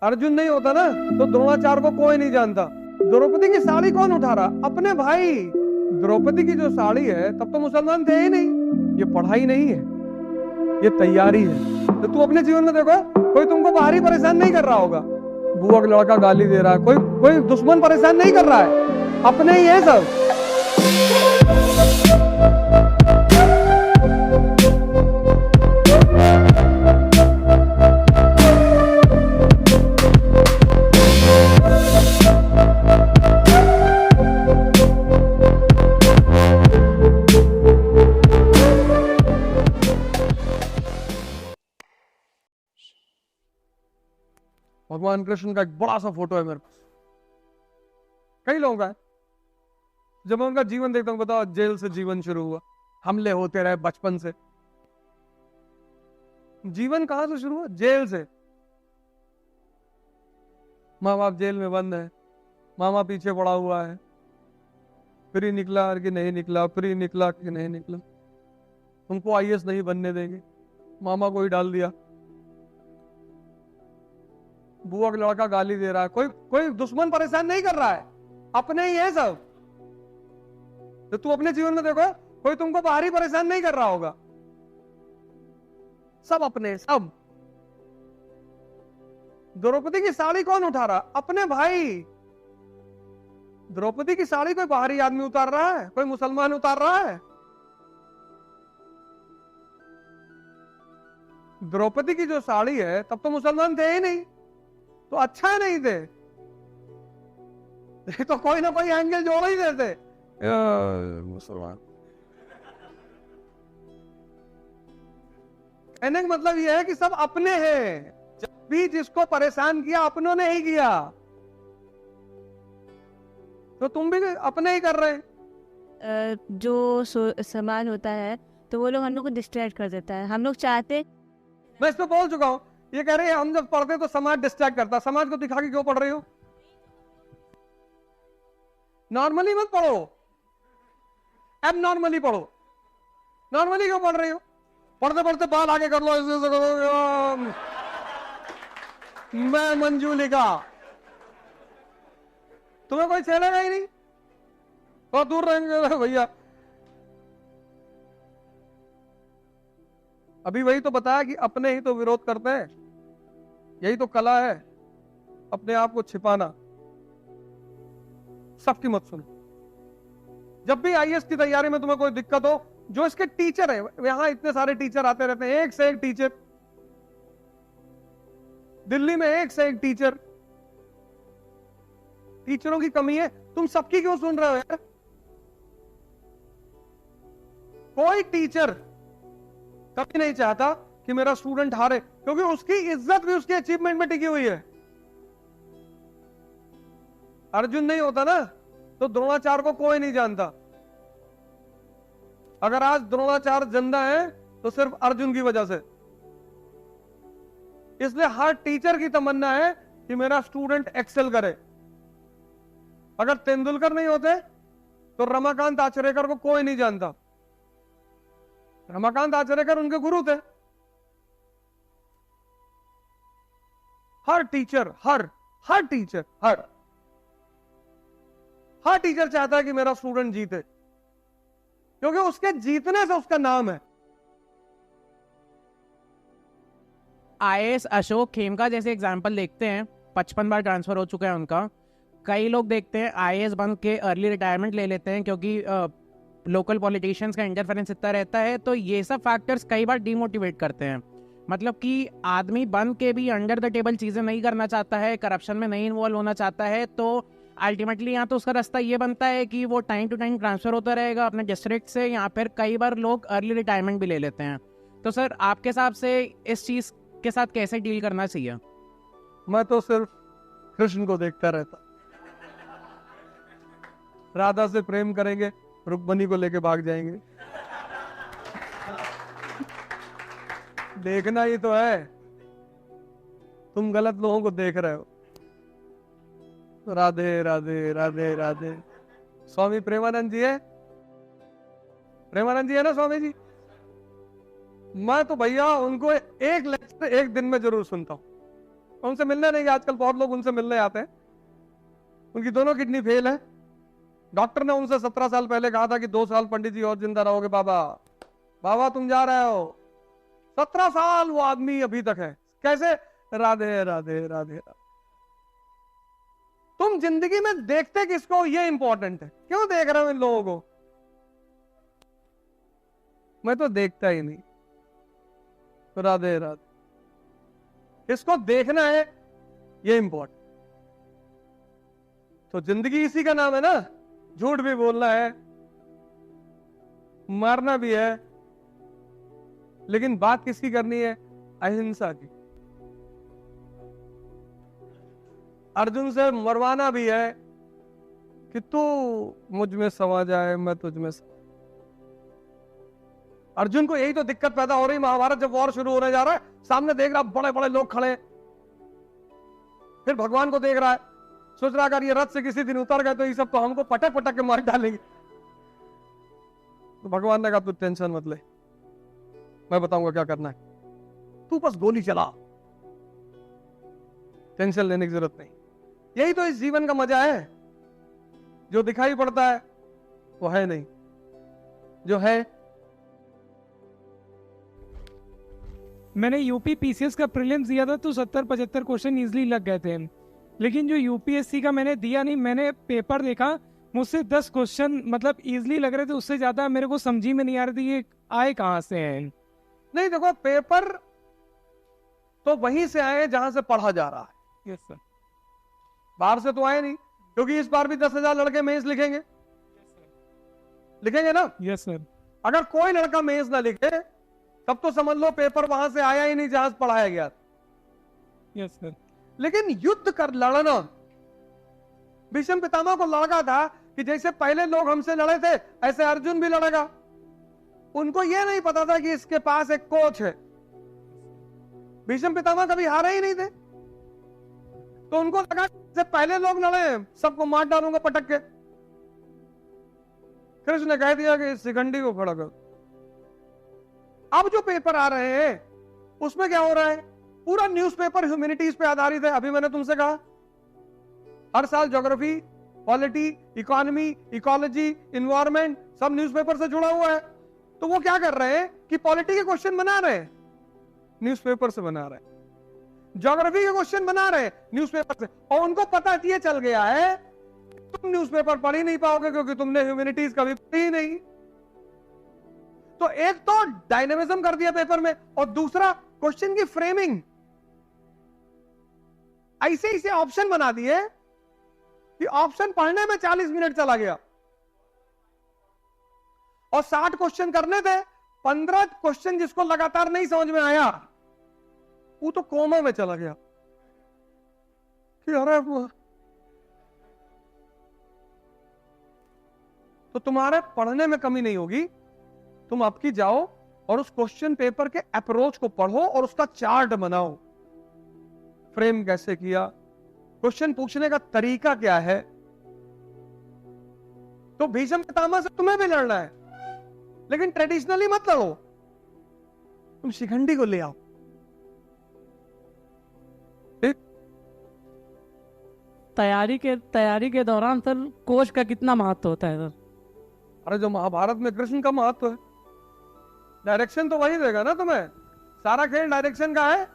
अर्जुन नहीं होता ना तो द्रोणाचार्य को कोई नहीं जानता। द्रौपदी की साड़ी कौन उठा रहा? अपने भाई। द्रौपदी की जो साड़ी है तब तो मुसलमान थे ही नहीं। ये पढ़ाई नहीं है, ये तैयारी है। तो तू अपने जीवन में देखो, कोई तुमको बाहरी परेशान नहीं कर रहा होगा। बुआ का लड़का गाली दे रहा है, कोई कोई दुश्मन परेशान नहीं कर रहा है, अपने ही है सब। भगवान कृष्ण का एक बड़ा सा फोटो है मेरे पास, कई लोगों का है। जब मैं उनका जीवन देखता हूँ, बताओ, जेल से जीवन शुरू हुआ, हमले होते रहे बचपन से। जीवन कहां से शुरू हुआ? जेल से। माँ बाप जेल में बंद है, मामा पीछे पड़ा हुआ है, फिर ही निकला कि नहीं निकला, फिर ही निकला कि नहीं निकला। तुमको आईएएस नहीं बनने देंगे, मामा को ही डाल दिया। बुआ का लड़का गाली दे रहा है, कोई कोई दुश्मन परेशान नहीं कर रहा है, अपने ही है सब। तो तू अपने जीवन में देखो, कोई तुमको बाहरी परेशान नहीं कर रहा होगा, सब अपने सब। द्रौपदी की साड़ी कौन उठा रहा? अपने भाई। द्रौपदी की साड़ी कोई बाहरी आदमी उतार रहा है? कोई मुसलमान उतार रहा है? द्रौपदी की जो साड़ी है तब तो मुसलमान थे ही नहीं, तो अच्छा है नहीं थे, तो कोई ना कोई एंगल जोड़ ही देते। मुसलमान कहने का मतलब यह है कि सब अपने हैं। जब भी जिसको परेशान किया अपनों ने ही किया, तो तुम भी अपने ही कर रहे हैं। जो सामान होता है तो वो लोग हम लोग को डिस्ट्रैक्ट कर देता है। हम लोग चाहते, मैं इस पे बोल चुका हूं, ये कह रहे हैं हम जब पढ़ते तो समाज डिस्ट्रैक्ट करता। समाज को दिखा के क्यों पढ़ रही हो? नॉर्मली मत पढ़ो, अब नॉर्मली पढ़ो। नॉर्मली क्यों पढ़ रही हो? पढ़ते पढ़ते बाल आगे कर लो, ऐसे करो। मैं मंजूलिका, तुम्हें कोई छेड़ेगा ही नहीं, बहुत दूर रहेंगे भैया। अभी वही तो बताया कि अपने ही तो विरोध करते हैं, यही तो कला है, अपने आप को छिपाना। सबकी मत सुनो। जब भी आईएएस की तैयारी में तुम्हें कोई दिक्कत हो, जो इसके टीचर है, यहां इतने सारे टीचर आते रहते हैं, एक से एक टीचर, दिल्ली में एक से एक टीचर। टीचरों की कमी है, तुम सबकी क्यों सुन रहे हो यार? कोई टीचर कभी नहीं चाहता कि मेरा स्टूडेंट हारे, क्योंकि उसकी इज्जत भी उसकी अचीवमेंट में टिकी हुई है। अर्जुन नहीं होता ना तो द्रोणाचार्य को कोई नहीं जानता। अगर आज द्रोणाचार्य जिंदा है तो सिर्फ अर्जुन की वजह से। इसलिए हर टीचर की तमन्ना है कि मेरा स्टूडेंट एक्सेल करे। अगर तेंदुलकर नहीं होते तो रमाकांत आचरेकर को कोई नहीं जानता। रमाकांत आचरेकर उनके गुरु थे। हर टीचर हर टीचर हर टीचर चाहता है कि मेरा स्टूडेंट जीते, क्योंकि उसके जीतने से उसका नाम है। आईएएस अशोक खेमका जैसे एग्जाम्पल देखते हैं, 55 बार ट्रांसफर हो चुका है उनका। कई लोग देखते हैं आईएएस बन के अर्ली रिटायरमेंट ले लेते हैं, क्योंकि लोकल पॉलिटिशियंस का इंटरफेरेंस इतना रहता है। तो ये सब फैक्टर्स कई बार डीमोटिवेट करते हैं। मतलब कि आदमी बन के भी अंडर द टेबल चीज़ें नहीं करना चाहता है, करप्शन में नहीं इन्वॉल्व होना चाहता है, तो अल्टीमेटली यहाँ तो उसका रास्ता ये बनता है कि वो टाइम टू टाइम ट्रांसफर होता रहेगा अपने डिस्ट्रिक्ट से, या फिर कई बार लोग अर्ली रिटायरमेंट भी ले लेते हैं। तो सर, आपके हिसाब से इस चीज़ के साथ कैसे डील करना चाहिए? मैं तो सिर्फ कृष्ण को देखता रहता। राधा से प्रेम करेंगे, रुक्मणी को लेके भाग जाएंगे। देखना ही तो है, तुम गलत लोगों को देख रहे हो। राधे राधे राधे राधे। स्वामी प्रेमानंद जी है, प्रेमानंद जी है ना स्वामी जी? मैं तो भैया उनको एक लेक्चर एक दिन में जरूर सुनता हूं। उनसे मिलने नहीं, आजकल बहुत लोग उनसे मिलने आते हैं। उनकी दोनों किडनी फेल है। डॉक्टर ने उनसे 17 साल पहले कहा था कि 2 साल पंडित जी और जिंदा रहोगे बाबा। बाबा तुम जा रहे हो। 17 साल वो आदमी अभी तक है। कैसे? राधे राधे राधे राधे। तुम जिंदगी में देखते किसको, ये इंपॉर्टेंट है। क्यों देख रहे हो इन लोगों को? मैं तो देखता ही नहीं। राधे राधे। किसको देखना है, ये इंपॉर्टेंट। तो जिंदगी इसी का नाम है ना। झूठ भी बोलना है, मारना भी है, लेकिन बात किसकी करनी है? अहिंसा की। अर्जुन से मरवाना भी है कि तू मुझ में समा जाए, मैं तुझ में समा। अर्जुन को यही तो दिक्कत पैदा हो रही। महाभारत जब वॉर शुरू होने जा रहा है, सामने देख रहा बड़े बड़े लोग खड़े, फिर भगवान को देख रहा है, सोच रहा अगर ये रथ से किसी दिन उतर गए तो ये सब तो हमको पटक पटक के मार डालेंगे। तो भगवान ने कहा तू टेंशन मत ले, मैं बताऊंगा क्या करना है, तू बस गोली चला, टेंशन लेने की जरूरत नहीं। यही तो इस जीवन का मजा है। जो दिखाई पड़ता है वो है नहीं, जो है। मैंने यूपी पीसीएस का प्रीलिम्स दिया था तो 70-75 क्वेश्चन इजीली लग गए थे, लेकिन जो यूपीएससी का मैंने दिया नहीं, मैंने पेपर देखा, मुझसे 10 क्वेश्चन मतलब इजीली लग रहे थे, उससे ज्यादा मेरे को समझी में नहीं आ रही थी ये आए कहाँ से हैं। नहीं देखो, पेपर तो वहीं से आए जहां से पढ़ा जा रहा है। Yes sir. बाहर से तो आए नहीं, क्योंकि इस बार भी 10,000 लड़के मेंस लिखेंगे। लिखेंगे ना? Yes sir. अगर कोई लड़का मेंस ना लिखे तब तो समझ लो पेपर वहां से आया ही नहीं जहां से पढ़ाया गया। Yes sir. लेकिन युद्ध कर लड़ना, भीष्म पितामह को लड़का था कि जैसे पहले लोग हमसे लड़े थे ऐसे अर्जुन भी लड़ेगा। उनको यह नहीं पता था कि इसके पास एक कोच है। भीष्म पितामह कभी हारे ही नहीं थे, तो उनको लगा जैसे पहले लोग लड़े सबको मार डालूंगा पटक के। कृष्ण ने कह दिया कि शिखंडी को खड़ा कर। अब जो पेपर आ रहे हैं उसमें क्या हो रहा है? पूरा न्यूज़पेपर ह्यूमैनिटीज पे आधारित है। अभी मैंने तुमसे कहा हर साल geography, polity, economy, ecology, environment सब न्यूज़पेपर से जुड़ा हुआ है। तो वो क्या कर रहे हैं कि पॉलिटी के क्वेश्चन बना रहे हैं, न्यूज़पेपर से बना रहे हैं। ज्योग्राफी के क्वेश्चन बना रहे हैं न्यूज़पेपर से, और उनको पता ये चल गया है तुम न्यूज़पेपर पढ़ ही नहीं पाओगे क्योंकि तुमने ह्यूमैनिटीज कभी पढ़ी ही नहीं। तो एक तो डायनेमिज्म कर दिया पेपर में, और दूसरा क्वेश्चन की फ्रेमिंग ऐसे ऐसे ऑप्शन बना दिए कि ऑप्शन पढ़ने में 40 मिनट चला गया। और 60 क्वेश्चन करने थे, 15 क्वेश्चन जिसको लगातार नहीं समझ में आया वो तो कोमा में चला गया कि अरे तो तुम्हारे पढ़ने में कमी नहीं होगी। तुम आपकी जाओ और उस क्वेश्चन पेपर के अप्रोच को पढ़ो और उसका चार्ट बनाओ, फ्रेम कैसे किया, क्वेश्चन पूछने का तरीका क्या है। तो भीष्म पितामह से तुम्हें भी लड़ना है, लेकिन ट्रेडिशनली मत लड़ो, तुम शिखंडी को ले आओ। तैयारी के दौरान सर कोच का कितना महत्व होता है सर? अरे जो महाभारत में कृष्ण का महत्व है, डायरेक्शन तो वही देगा ना तुम्हें। सारा खेल डायरेक्शन का है,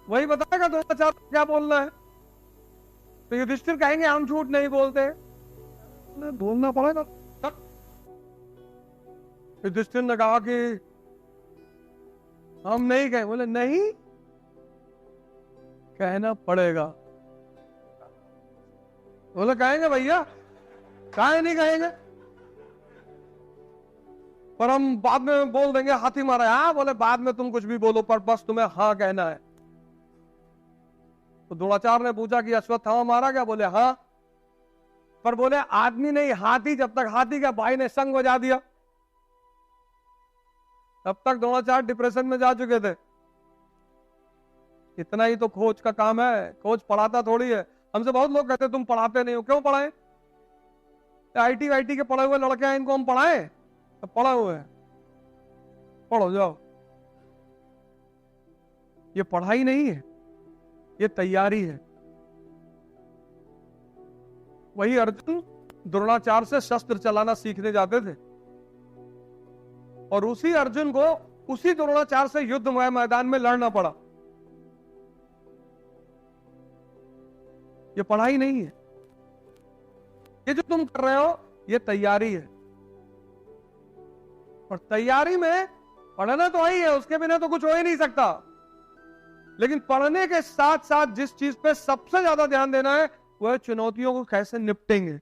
वही बताएगा तो क्या बोलना है। तो युधिष्ठिर कहेंगे हम झूठ नहीं बोलते, बोलना पड़ेगा। युधिष्ठिर ने कहा कि हम नहीं कहें, बोले नहीं कहना पड़ेगा। बोले कहेंगे भैया, काहे नहीं कहेंगे, पर हम बाद में बोल देंगे हाथी मारा। हाँ बोले बाद में तुम कुछ भी बोलो पर बस तुम्हें हाँ कहना है। तो द्रोणाचार्य ने पूछा कि अश्वत्थामा मारा क्या? बोले हाँ, पर बोले आदमी नहीं हाथी। जब तक हाथी का भाई ने संग बजा दिया तब तक द्रोणाचार्य डिप्रेशन में जा चुके थे। इतना ही तो कोच का काम है, कोच पढ़ाता थोड़ी है। हमसे बहुत लोग कहते तुम पढ़ाते नहीं हो, क्यों पढ़ाएं? आईटी वाईटी के पढ़े हुए लड़के हैं, इनको हम पढ़ाएं? तो पढ़ा हुए हैं, पढ़ो जाओ। ये पढ़ाई नहीं है, ये तैयारी है। वही अर्जुन द्रोणाचार्य से शस्त्र चलाना सीखने जाते थे और उसी अर्जुन को उसी द्रोणाचार्य से युद्धमय मैदान में लड़ना पड़ा। ये पढ़ाई नहीं है, ये जो तुम कर रहे हो ये तैयारी है। और तैयारी में पढ़ना तो ही है, उसके बिना तो कुछ हो ही नहीं सकता। लेकिन पढ़ने के साथ साथ जिस चीज पे सबसे ज्यादा ध्यान देना है वह चुनौतियों को कैसे निपटेंगे।